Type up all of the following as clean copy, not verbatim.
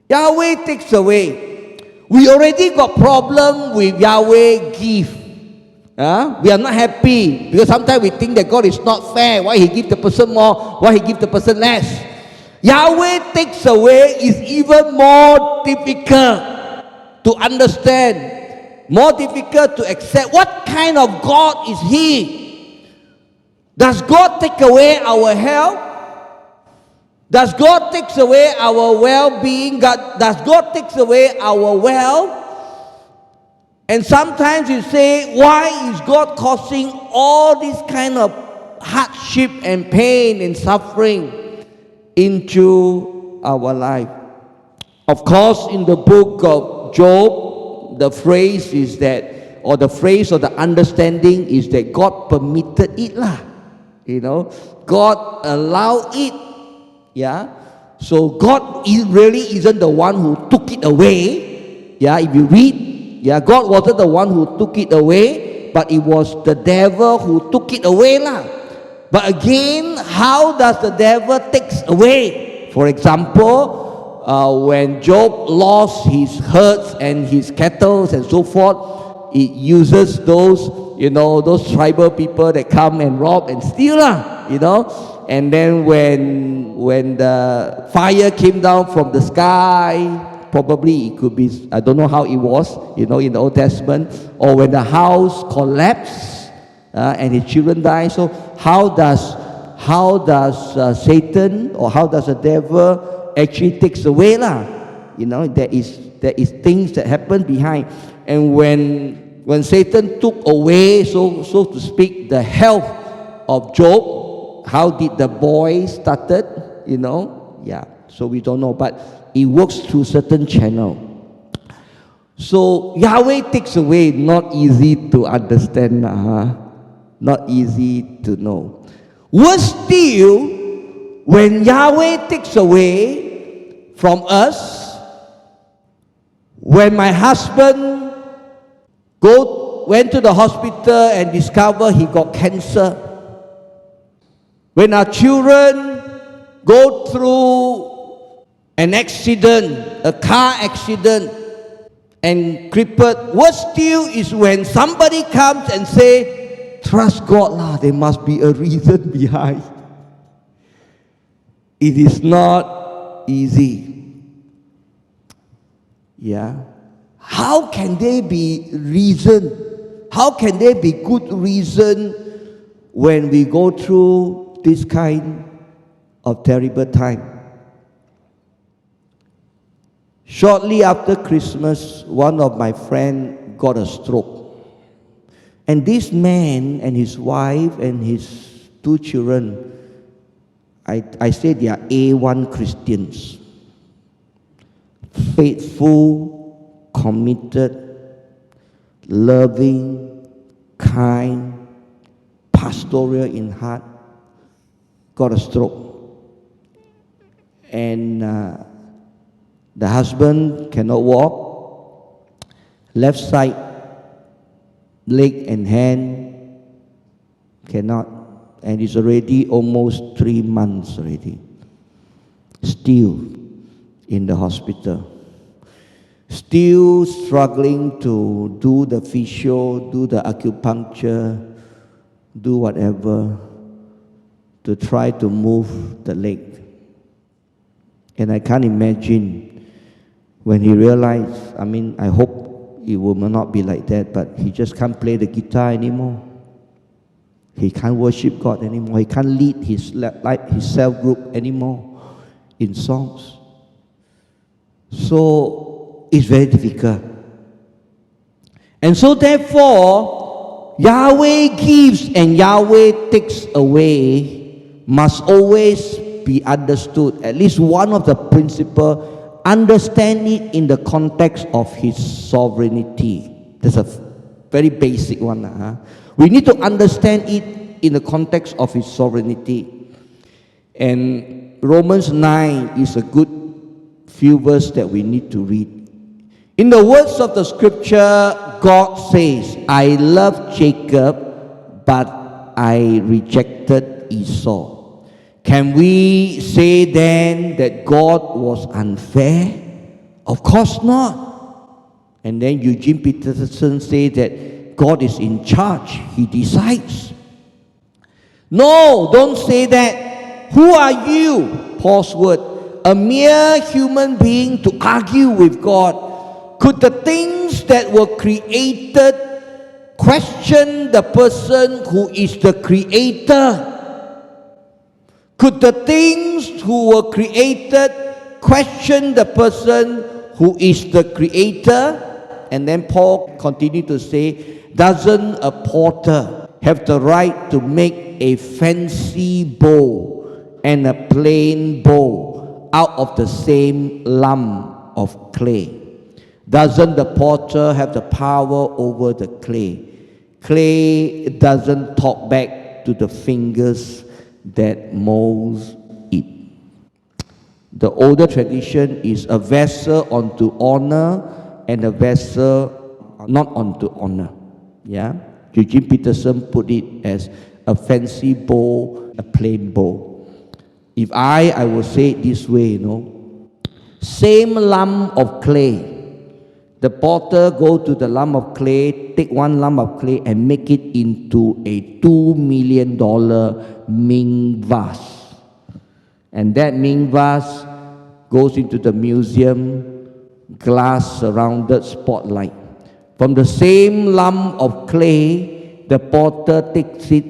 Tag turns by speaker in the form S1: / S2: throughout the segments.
S1: Yahweh takes away. We already got problem with Yahweh give. We are not happy because sometimes we think that God is not fair. Why He give the person more? Why He give the person less? Yahweh takes away is even more difficult to understand, more difficult to accept. What kind of God is He? Does God take away our health? Does God take away our well-being? Does God take away our wealth? And sometimes you say, why is God causing all this kind of hardship and pain and suffering into our life? Of course, in the book of Job, the phrase is that, or the phrase or the understanding is that God permitted it lah. God allowed it. So God really isn't the one who took it away. If you read, God wasn't the one who took it away, but it was the devil who took it away lah. But again, how does the devil takes away? For example, when Job lost his herds and his cattle and so forth, it uses those tribal people that come and rob and steal lah, And then when the fire came down from the sky, probably it could be, I don't know how it was, in the Old Testament, or when the house collapsed and his children died. So how does Satan, or how does the devil actually takes away lah? There is things that happen behind. And when Satan took away, so to speak, the health of Job, how did the boy started? So we don't know, but it works through certain channel. So Yahweh takes away, not easy to understand, not easy to know. Worse still, when Yahweh takes away from us, when my husband went to the hospital and discovered he got cancer, when our children go through an accident, a car accident, and crippled, what still is when somebody comes and say, trust God lah, there must be a reason behind. It is not easy. How can there be reason? How can there be good reason when we go through this kind of terrible time? Shortly after Christmas, one of my friends got a stroke. And this man and his wife and his 2 children, I say they are A1 Christians. Faithful, committed, loving, kind, pastoral in heart, got a stroke. And the husband cannot walk, left side, leg and hand cannot, and it's already almost 3 months already, still in the hospital, still struggling to do the physio, do the acupuncture, do whatever to try to move the leg. And I can't imagine when he realized, I hope it will not be like that, but he just can't play the guitar anymore. He can't worship God anymore. He can't lead his self group anymore in songs. So it's very difficult. And so therefore, Yahweh gives and Yahweh takes away must always be understood. At least one of the principles, understand it in the context of His sovereignty. That's a very basic one. We need to understand it in the context of His sovereignty. And Romans 9 is a good few verses that we need to read. In the words of the scripture, God says, I love Jacob, but I rejected Esau. Can we say then that God was unfair? Of course not. And then Eugene Peterson said that God is in charge. He decides. No, don't say that. Who are you? Paul's word. A mere human being to argue with God. Could the things that were created question the person who is the creator? Could the things who were created question the person who is the creator? And then Paul continued to say, doesn't a potter have the right to make a fancy bowl and a plain bowl out of the same lump of clay? Doesn't the potter have the power over the clay? Clay doesn't talk back to the fingers that molds it. The older tradition is a vessel unto honor and a vessel not unto honor. Yeah? Eugene Peterson put it as a fancy bowl, a plain bowl. If I will say it this way, same lump of clay. The potter go to the lump of clay, take one lump of clay and make it into a $2 million Ming vase. And that Ming vase goes into the museum, glass surrounded spotlight. From the same lump of clay, the potter takes it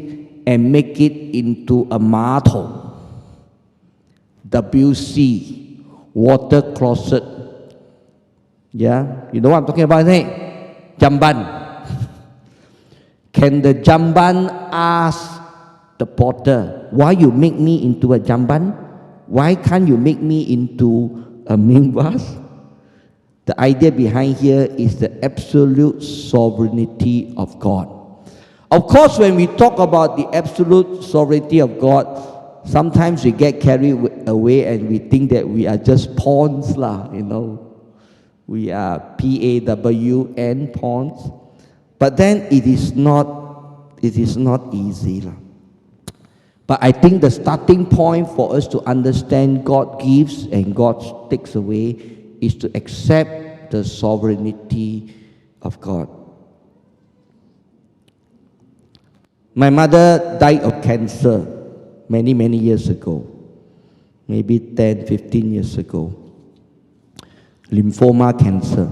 S1: and make it into a marble. WC, water closet. Yeah, you know what I'm talking about, right? Jamban. Can the jamban ask the potter, why you make me into a jamban? Why can't you make me into a Ming vase? The idea behind here is the absolute sovereignty of God. Of course, when we talk about the absolute sovereignty of God, sometimes we get carried away and we think that we are just pawns, We are P-A-W-N, pawns. But then it is not easy. But I think the starting point for us to understand God gives and God takes away is to accept the sovereignty of God. My mother died of cancer many, many years ago. Maybe 10, 15 years ago. Lymphoma cancer.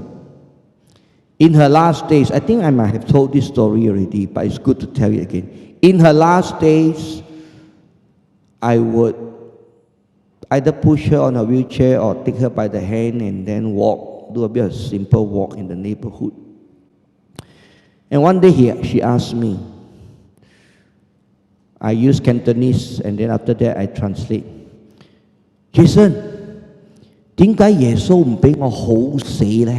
S1: In her last days, I think I might have told this story already, but it's good to tell it again. In her last days, I would either push her on a wheelchair or take her by the hand and then walk, do a bit of simple walk in the neighborhood. And one day she asked me, I use Cantonese and then after that I translate. Jason, 點解耶穌唔俾我好死呢？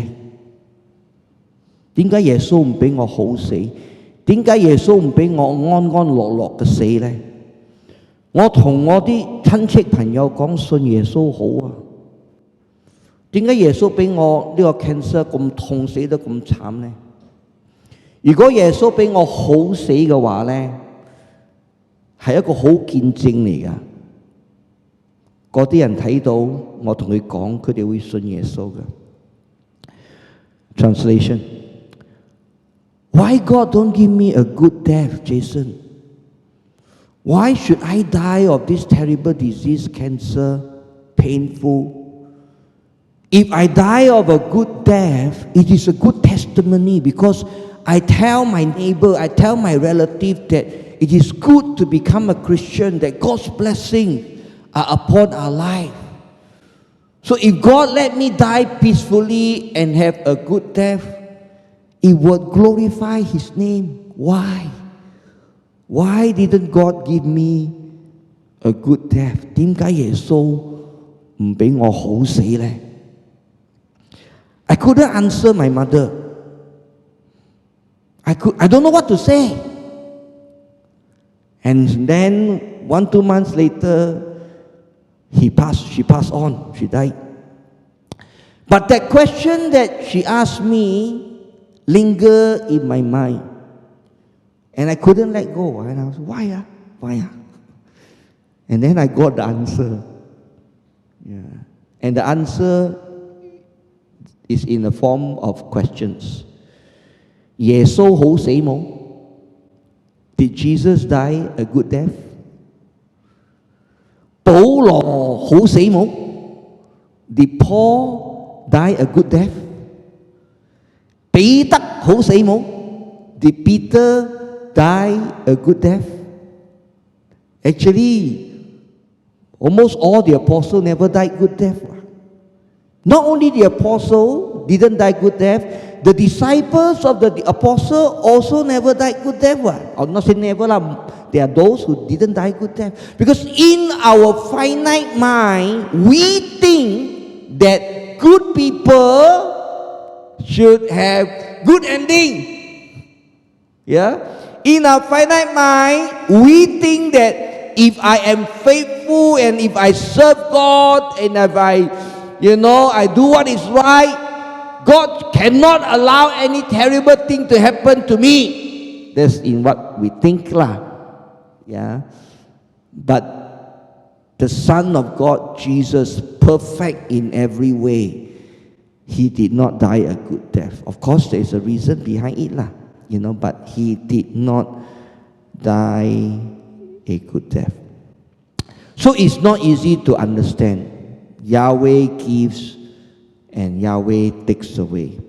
S1: 點解耶穌唔俾我好死？點解耶穌唔俾我安安樂樂嘅死呢？我同我啲親戚朋友講信耶穌好啊，點解耶穌俾我呢個 cancer 咁痛死得咁慘呢？如果耶穌俾我好死嘅話呢，係一個好見證嚟㗎。嗰啲人睇到我同佢講，佢哋會信耶穌嘅。Translation: Why God don't give me a good death, Jason? Why should I die of this terrible disease, cancer, painful? If I die of a good death, it is a good testimony because I tell my neighbor, I tell my relative that it is good to become a Christian, that God's blessing are upon our life. So if God let me die peacefully and have a good death, it would glorify His name. Why? Why didn't God give me a good death? 點解耶穌唔俾我好死呢？ I couldn't answer my mother. I don't know what to say. And then 1-2 months later, she passed on, she died. But that question that she asked me lingered in my mind. And I couldn't let go. And I was, why? And then I got the answer. Yeah. And the answer is in the form of questions. 耶穌好死冇? Did Jesus die a good death? 保羅好死冇? Did Paul die a good death? 彼得好死冇? Did Peter die a good death? Actually, almost all the apostles never died good death. Not only the apostle didn't die good death, the disciples of the apostle also never died good death. Or not say never lah. There are those who didn't die good death. Because in our finite mind, we think that good people should have good ending. Yeah? In our finite mind, we think that if I am faithful and if I serve God and if I do what is right, God cannot allow any terrible thing to happen to me. That's in what we think lah. Yeah. But the Son of God, Jesus, perfect in every way, He did not die a good death. Of course, there is a reason behind it lah. But He did not die a good death. So it's not easy to understand. Yahweh gives and Yahweh takes away.